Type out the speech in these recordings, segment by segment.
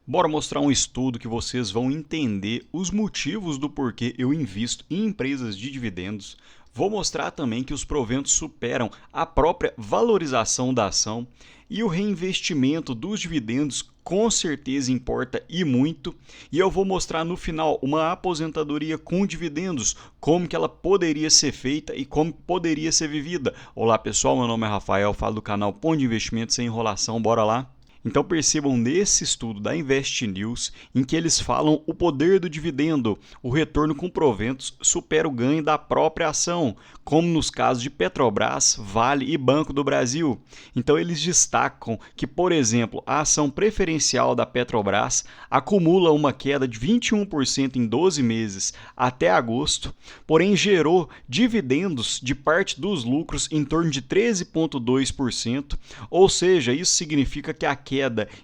Bora mostrar um estudo que vocês vão entender os motivos do porquê eu invisto em empresas de dividendos. Vou mostrar também que os proventos superam a própria valorização da ação e o reinvestimento dos dividendos com certeza importa e muito. E eu vou mostrar no final uma aposentadoria com dividendos, como que ela poderia ser feita e como poderia ser vivida. Olá pessoal, meu nome é Rafael, falo do canal Ponto de Investimento Sem Enrolação, bora lá? Então percebam nesse estudo da Invest News em que eles falam o poder do dividendo, o retorno com proventos supera o ganho da própria ação, como nos casos de Petrobras, Vale e Banco do Brasil. Então eles destacam que, por exemplo, a ação preferencial da Petrobras acumula uma queda de 21% em 12 meses até agosto, porém gerou dividendos de parte dos lucros em torno de 13,2%, ou seja, isso significa que a queda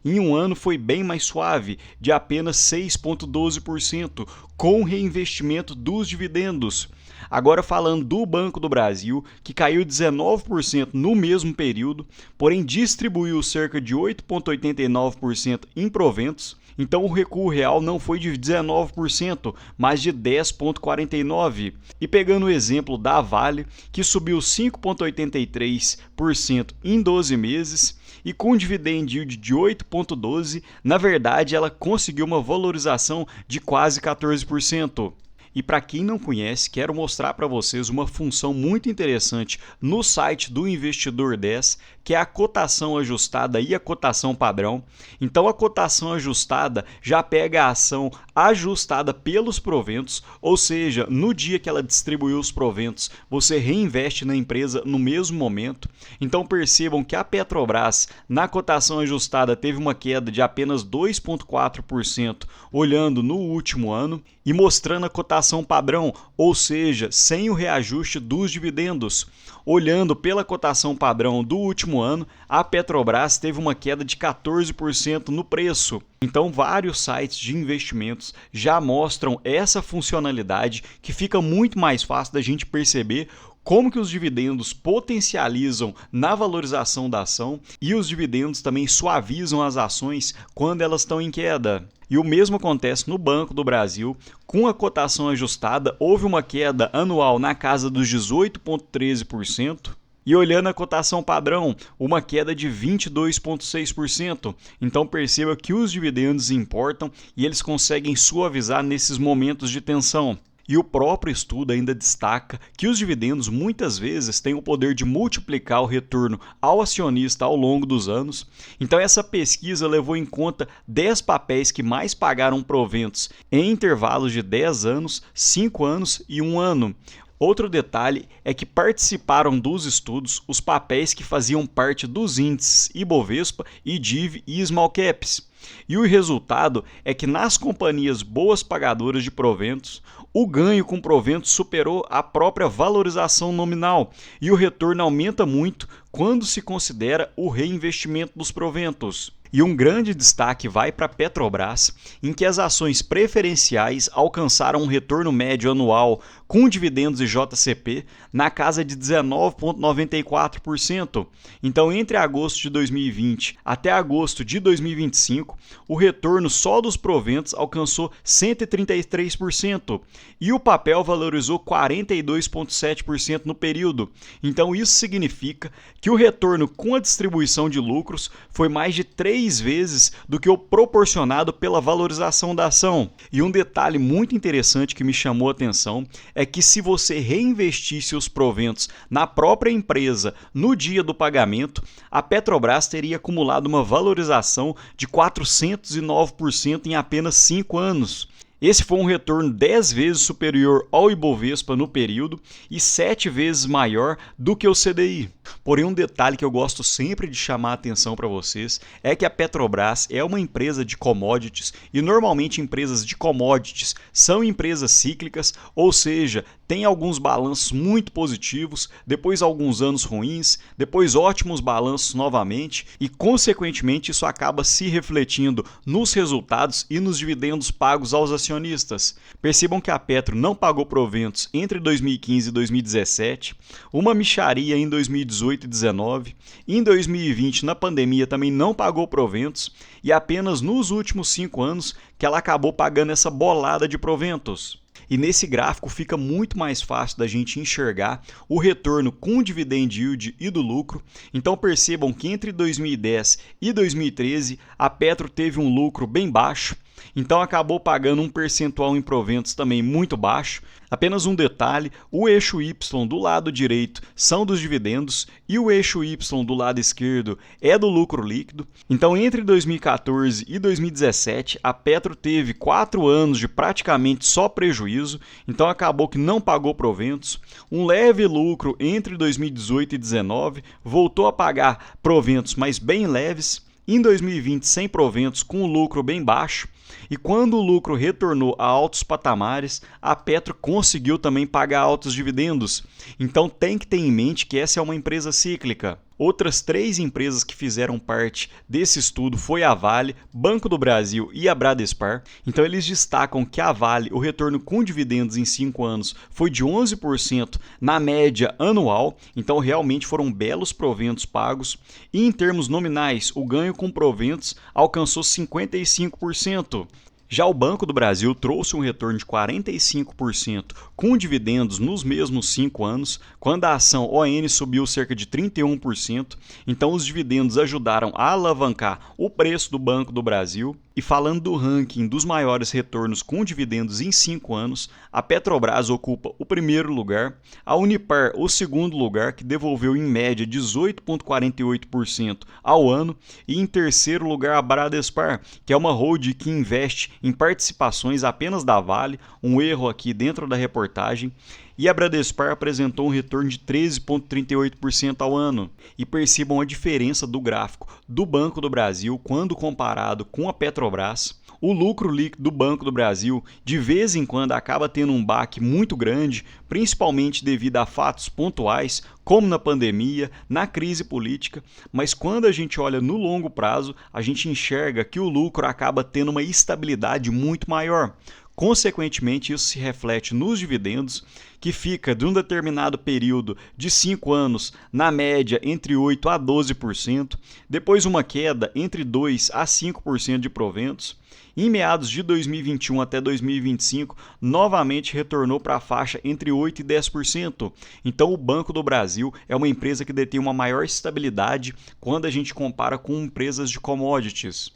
em um ano foi bem mais suave, de apenas 6,12%, com o reinvestimento dos dividendos. Agora falando do Banco do Brasil, que caiu 19% no mesmo período, porém distribuiu cerca de 8,89% em proventos, então o recuo real não foi de 19%, mas de 10,49%. E pegando o exemplo da Vale, que subiu 5,83% em 12 meses, e com dividend yield de 8,12%, na verdade ela conseguiu uma valorização de quase 14%. E para quem não conhece, quero mostrar para vocês uma função muito interessante no site do Investidor 10, que é a cotação ajustada e a cotação padrão. Então a cotação ajustada já pega a ação ajustada pelos proventos, ou seja, no dia que ela distribuiu os proventos, você reinveste na empresa no mesmo momento. Então percebam que a Petrobras, na cotação ajustada, teve uma queda de apenas 2,4% olhando no último ano, e mostrando a cotação padrão, ou seja, sem o reajuste dos dividendos. Olhando pela cotação padrão do último ano, a Petrobras teve uma queda de 14% no preço. Então, vários sites de investimentos já mostram essa funcionalidade que fica muito mais fácil da gente perceber como que os dividendos potencializam na valorização da ação e os dividendos também suavizam as ações quando elas estão em queda. E o mesmo acontece no Banco do Brasil. Com a cotação ajustada, houve uma queda anual na casa dos 18,13%. E olhando a cotação padrão, uma queda de 22,6%. Então perceba que os dividendos importam e eles conseguem suavizar nesses momentos de tensão. E o próprio estudo ainda destaca que os dividendos muitas vezes têm o poder de multiplicar o retorno ao acionista ao longo dos anos. Então essa pesquisa levou em conta 10 papéis que mais pagaram proventos em intervalos de 10 anos, 5 anos e 1 ano. Outro detalhe é que participaram dos estudos os papéis que faziam parte dos índices Ibovespa, IDIV e Small Caps. E o resultado é que nas companhias boas pagadoras de proventos, o ganho com proventos superou a própria valorização nominal e o retorno aumenta muito quando se considera o reinvestimento dos proventos. E um grande destaque vai para a Petrobras, em que as ações preferenciais alcançaram um retorno médio anual com dividendos e JCP na casa de 19,94%. Então, entre agosto de 2020 até agosto de 2025, o retorno só dos proventos alcançou 133% e o papel valorizou 42,7% no período. Então, isso significa que o retorno com a distribuição de lucros foi mais de 3 vezes do que o proporcionado pela valorização da ação. E um detalhe muito interessante que me chamou a atenção é que se você reinvestisse os proventos na própria empresa no dia do pagamento, a Petrobras teria acumulado uma valorização de 409% em apenas 5 anos. Esse foi um retorno 10 vezes superior ao Ibovespa no período e 7 vezes maior do que o CDI. Porém, um detalhe que eu gosto sempre de chamar a atenção para vocês é que a Petrobras é uma empresa de commodities e normalmente empresas de commodities são empresas cíclicas, ou seja, tem alguns balanços muito positivos, depois alguns anos ruins, depois ótimos balanços novamente e, consequentemente, isso acaba se refletindo nos resultados e nos dividendos pagos aos acionistas. acionistas. Percebam que a Petro não pagou proventos entre 2015 e 2017, uma mixaria em 2018 e 2019, em 2020, na pandemia, também não pagou proventos, e apenas nos últimos 5 anos que ela acabou pagando essa bolada de proventos. E nesse gráfico fica muito mais fácil da gente enxergar o retorno com o dividend yield e do lucro. Então percebam que entre 2010 e 2013 a Petro teve um lucro bem baixo, então acabou pagando um percentual em proventos também muito baixo. Apenas um detalhe, o eixo Y do lado direito são dos dividendos e o eixo Y do lado esquerdo é do lucro líquido. Então entre 2014 e 2017 a Petro teve 4 anos de praticamente só prejuízo, então acabou que não pagou proventos. Um leve lucro entre 2018 e 2019, voltou a pagar proventos, mas bem leves. Em 2020 sem proventos, com o lucro bem baixo, e quando o lucro retornou a altos patamares, a Petro conseguiu também pagar altos dividendos. Então tem que ter em mente que essa é uma empresa cíclica. Outras 3 empresas que fizeram parte desse estudo foi a Vale, Banco do Brasil e a Bradespar. Então eles destacam que a Vale, o retorno com dividendos em 5 anos foi de 11% na média anual, então realmente foram belos proventos pagos. E em termos nominais, o ganho com proventos alcançou 55%. Já o Banco do Brasil trouxe um retorno de 45% com dividendos nos mesmos 5 anos, quando a ação ON subiu cerca de 31%, então os dividendos ajudaram a alavancar o preço do Banco do Brasil. E falando do ranking dos maiores retornos com dividendos em 5 anos, a Petrobras ocupa o primeiro lugar, a Unipar o segundo lugar, que devolveu em média 18,48% ao ano, e em terceiro lugar a Bradespar, que é uma holding que investe em participações apenas da Vale, um erro aqui dentro da reportagem. E a Bradespar apresentou um retorno de 13,38% ao ano. E percebam a diferença do gráfico do Banco do Brasil quando comparado com a Petrobras. O lucro líquido do Banco do Brasil de vez em quando acaba tendo um baque muito grande, principalmente devido a fatos pontuais, como na pandemia, na crise política, mas quando a gente olha no longo prazo, a gente enxerga que o lucro acaba tendo uma estabilidade muito maior. Consequentemente, isso se reflete nos dividendos, que fica de um determinado período de 5 anos, na média entre 8% a 12%, depois uma queda entre 2% a 5% de proventos. Em meados de 2021 até 2025, novamente retornou para a faixa entre 8% e 10%. Então o Banco do Brasil é uma empresa que detém uma maior estabilidade quando a gente compara com empresas de commodities.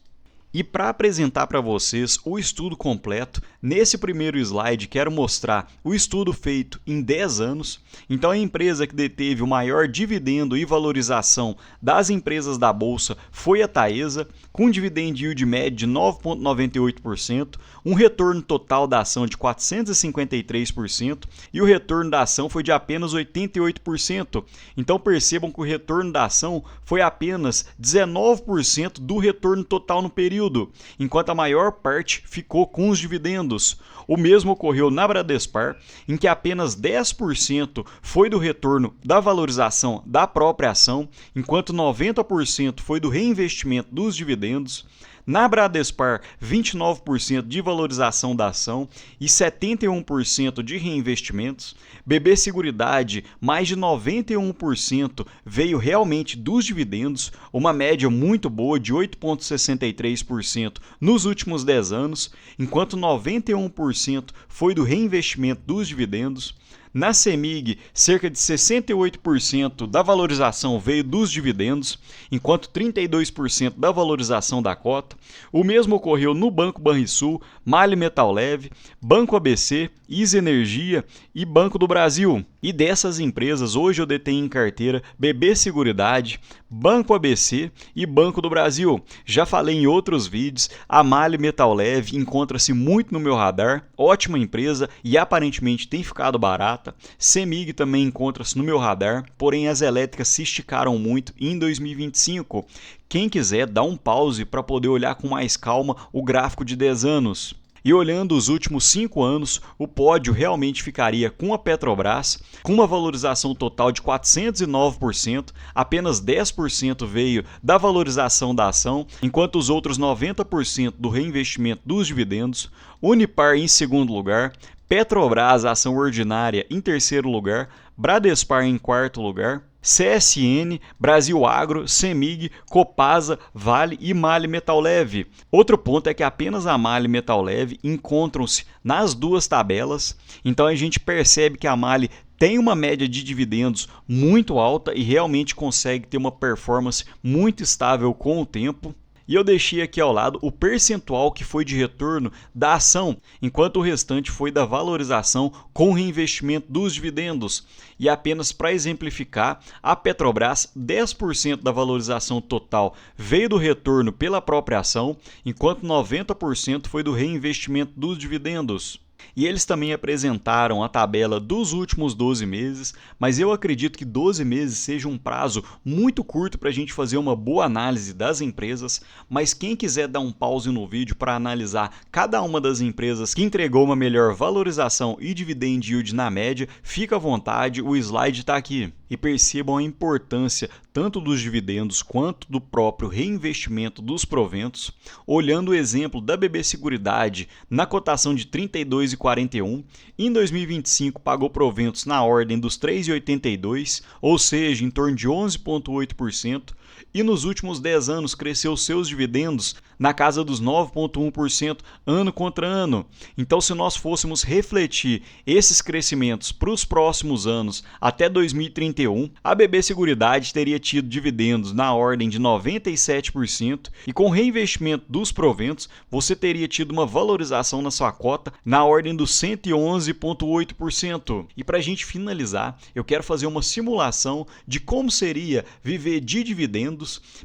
E para apresentar para vocês o estudo completo, nesse primeiro slide quero mostrar o estudo feito em 10 anos. Então a empresa que deteve o maior dividendo e valorização das empresas da Bolsa foi a Taesa, com dividend yield médio de 9,98%, um retorno total da ação de 453% e o retorno da ação foi de apenas 88%. Então percebam que o retorno da ação foi apenas 19% do retorno total no período, enquanto a maior parte ficou com os dividendos. O mesmo ocorreu na Bradespar, em que apenas 10% foi do retorno da valorização da própria ação, enquanto 90% foi do reinvestimento dos dividendos. Na Bradespar, 29% de valorização da ação e 71% de reinvestimentos. BB Seguridade, mais de 91% veio realmente dos dividendos, uma média muito boa de 8,63% nos últimos 10 anos, enquanto 91% foi do reinvestimento dos dividendos. Na CEMIG, cerca de 68% da valorização veio dos dividendos, enquanto 32% da valorização da cota. O mesmo ocorreu no Banco Banrisul, Mali Metal Leve, Banco ABC, Isa Energia e Banco do Brasil. E dessas empresas, hoje eu detenho em carteira BB Seguridade, Banco ABC e Banco do Brasil. Já falei em outros vídeos, a Mali Metal Leve encontra-se muito no meu radar, ótima empresa e aparentemente tem ficado barata. CEMIG também encontra-se no meu radar, porém as elétricas se esticaram muito em 2025. Quem quiser, dá um pause para poder olhar com mais calma o gráfico de 10 anos. E olhando os últimos 5 anos, o pódio realmente ficaria com a Petrobras, com uma valorização total de 409%, apenas 10% veio da valorização da ação, enquanto os outros 90% do reinvestimento dos dividendos. Unipar em segundo lugar, Petrobras, ação ordinária, em terceiro lugar, Bradespar em quarto lugar, CSN, Brasil Agro, CEMIG, Copasa, Vale e MAHLE Metal Leve. Outro ponto é que apenas a MAHLE Metal Leve encontram-se nas duas tabelas, então a gente percebe que a MAHLE tem uma média de dividendos muito alta e realmente consegue ter uma performance muito estável com o tempo. E eu deixei aqui ao lado o percentual que foi de retorno da ação, enquanto o restante foi da valorização com reinvestimento dos dividendos. E apenas para exemplificar, a Petrobras, 10% da valorização total veio do retorno pela própria ação, enquanto 90% foi do reinvestimento dos dividendos. E eles também apresentaram a tabela dos últimos 12 meses, mas eu acredito que 12 meses seja um prazo muito curto para a gente fazer uma boa análise das empresas, mas quem quiser dar um pause no vídeo para analisar cada uma das empresas que entregou uma melhor valorização e dividend yield na média, fica à vontade, o slide está aqui. E percebam a importância tanto dos dividendos quanto do próprio reinvestimento dos proventos. Olhando o exemplo da BB Seguridade na cotação de 32,41, em 2025 pagou proventos na ordem dos 3,82, ou seja, em torno de 11,8%, e nos últimos 10 anos cresceu seus dividendos na casa dos 9,1% ano contra ano. Então, se nós fôssemos refletir esses crescimentos para os próximos anos, até 2031, a BB Seguridade teria tido dividendos na ordem de 97% e com reinvestimento dos proventos, você teria tido uma valorização na sua cota na ordem dos 111,8%. E para a gente finalizar, eu quero fazer uma simulação de como seria viver de dividendos.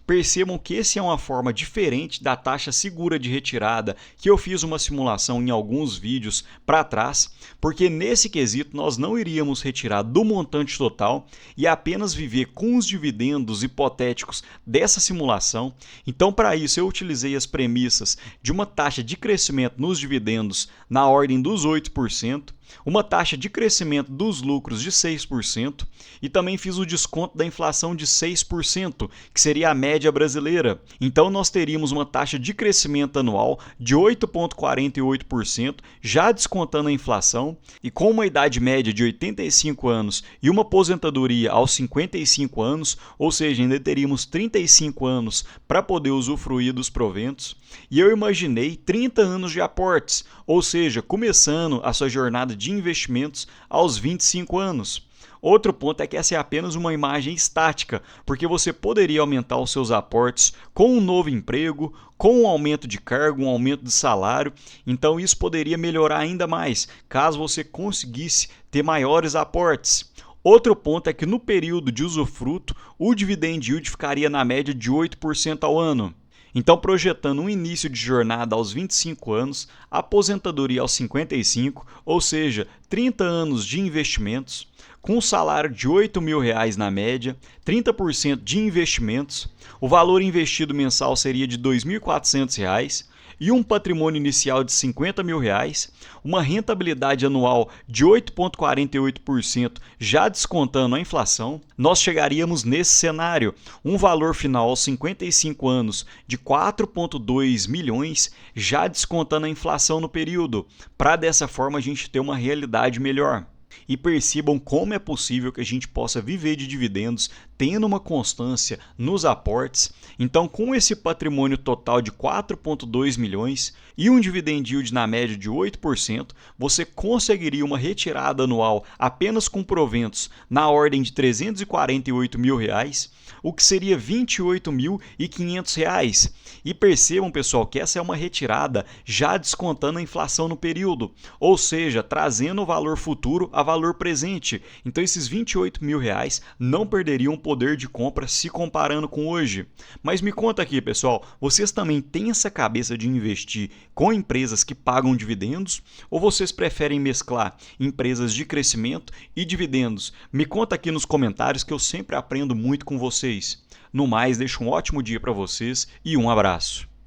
Percebam que essa é uma forma diferente da taxa segura de retirada, que eu fiz uma simulação em alguns vídeos para trás, porque nesse quesito nós não iríamos retirar do montante total e apenas viver com os dividendos hipotéticos dessa simulação. Então, para isso, eu utilizei as premissas de uma taxa de crescimento nos dividendos na ordem dos 8%, uma taxa de crescimento dos lucros de 6% e também fiz o desconto da inflação de 6%, que seria a média brasileira. Então nós teríamos uma taxa de crescimento anual de 8,48%, já descontando a inflação, e com uma idade média de 85 anos e uma aposentadoria aos 55 anos, ou seja, ainda teríamos 35 anos para poder usufruir dos proventos. E eu imaginei 30 anos de aportes, ou seja, começando a sua jornada de investimentos aos 25 anos. Outro ponto é que essa é apenas uma imagem estática, porque você poderia aumentar os seus aportes com um novo emprego, com um aumento de cargo, um aumento de salário, então isso poderia melhorar ainda mais, caso você conseguisse ter maiores aportes. Outro ponto é que no período de usufruto, o dividend yield ficaria na média de 8% ao ano. Então, projetando um início de jornada aos 25 anos, aposentadoria aos 55, ou seja, 30 anos de investimentos, com um salário de R$ 8.000 na média, 30% de investimentos, o valor investido mensal seria de R$ 2.400, e um patrimônio inicial de R$ 50.000, uma rentabilidade anual de 8,48% já descontando a inflação, nós chegaríamos nesse cenário, um valor final aos 55 anos de 4,2 milhões, já descontando a inflação no período, para dessa forma a gente ter uma realidade melhor. E percebam como é possível que a gente possa viver de dividendos tendo uma constância nos aportes. Então, com esse patrimônio total de 4,2 milhões e um dividend yield na média de 8%, você conseguiria uma retirada anual apenas com proventos na ordem de R$ 348 mil, o que seria R$ 28.500. E percebam, pessoal, que essa é uma retirada já descontando a inflação no período, ou seja, trazendo o valor futuro a valor presente. Então, esses R$ 28 mil não perderiam poder de compra se comparando com hoje. Mas me conta aqui, pessoal, vocês também têm essa cabeça de investir com empresas que pagam dividendos ou vocês preferem mesclar empresas de crescimento e dividendos? Me conta aqui nos comentários que eu sempre aprendo muito com vocês. No mais, deixo um ótimo dia para vocês e um abraço.